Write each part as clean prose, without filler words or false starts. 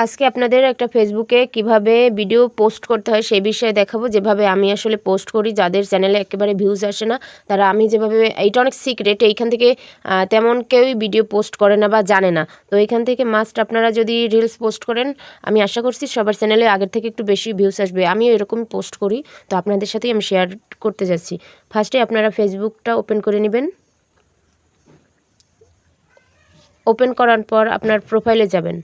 আজকে আপনাদের একটা ফেসবুকে কিভাবে ভিডিও পোস্ট করতে হয় সেই বিষয়ে দেখাবো, যেভাবে আমি আসলে পোস্ট করি। যাদের চ্যানেলে একেবারে ভিউজ আসে না, তারা আমি যেভাবে, এইটা অনেক সিক্রেট, এইখান থেকে তেমন কেউই ভিডিও পোস্ট করে না বা জানে না। তো এইখান থেকে মাস্ট আপনারা যদি রিলস পোস্ট করেন, আমি আশা করছি সবার চ্যানেলে আগের থেকে একটু বেশি ভিউজ আসবে। আমিও এরকমই পোস্ট করি, তো আপনাদের সাথেই আমি শেয়ার করতে যাচ্ছি। ফার্স্টে আপনারা ফেসবুকটা ওপেন করে নেবেন। ওপেন করার পর আপনার প্রোফাইলে যাবেন।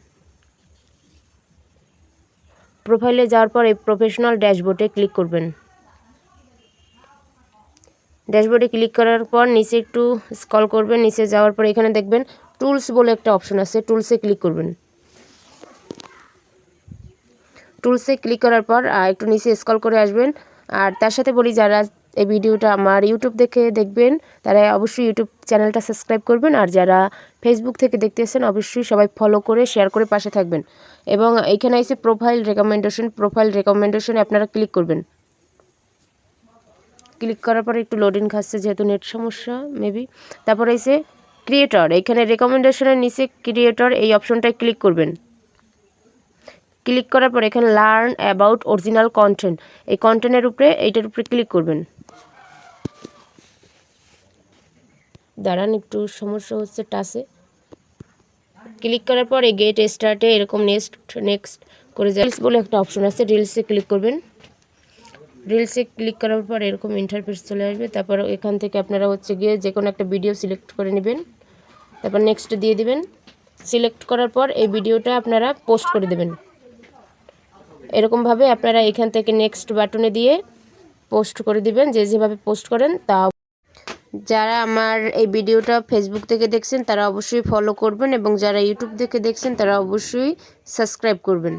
প্রোফাইলে যাওয়ার পর এই প্রফেশনাল ড্যাশবোর্ডে ক্লিক করবেন। ড্যাশবোর্ডে ক্লিক করার পর নিচে একটু স্ক্রল করবেন। নিচে যাওয়ার পর এখানে দেখবেন টুলস বলে একটা অপশন আছে, টুলসে ক্লিক করবেন। টুলসে ক্লিক করার পর একটু নিচে স্ক্রল করে আসবেন। আর তার সাথে বলি, যারা এই ভিডিওটা আমার ইউটিউব দেখে দেখবেন তারা অবশ্যই ইউটিউব চ্যানেলটা সাবস্ক্রাইব করবেন। আর যারা ফেসবুক থেকে দেখতেছেন অবশ্যই সবাই ফলো করে শেয়ার করে পাশে থাকবেন। এবং এইখানে এসে প্রোফাইল রেকমেন্ডেশনে আপনারা ক্লিক করবেন। ক্লিক করার পরে একটু লোডিং খাচ্ছে, যেহেতু নেট সমস্যা মেবি। তারপরে এসে ক্রিয়েটর, এখানে রেকমেন্ডেশনের নিচে ক্রিয়েটর এই অপশনটায় ক্লিক করবেন। ক্লিক করার পর এখানে লার্ন অ্যাবাউট অরিজিনাল কন্টেন্ট, এই কন্টেন্টের উপরে, এইটার উপরে ক্লিক করবেন। দাঁড়ান, একটু সমস্যা হচ্ছে টাচে। ক্লিক করার পর এই গেট স্টার্টে এরকম নেক্সট করে যায়। রিলস বলে একটা অপশন আছে, রিলসে ক্লিক করবেন। রিলসে ক্লিক করার পর এরকম ইন্টারফেস চলে আসবে। তারপর এখান থেকে আপনারা গিয়ে যে কোনো একটা ভিডিও সিলেক্ট করে নেবেন। তারপর নেক্সট দিয়ে দিবেন। সিলেক্ট করার পর এই ভিডিওটা আপনারা পোস্ট করে দেবেন। এরকমভাবে আপনারা এখান থেকে নেক্সট বাটনে দিয়ে পোস্ট করে দিবেন, যে যেভাবে পোস্ট করেন তা। যারা আমার এই ভিডিওটা ফেসবুক থেকে দেখছেন তারা অবশ্যই ফলো করবেন, এবং যারা ইউটিউব থেকে দেখছেন তারা অবশ্যই সাবস্ক্রাইব করবেন।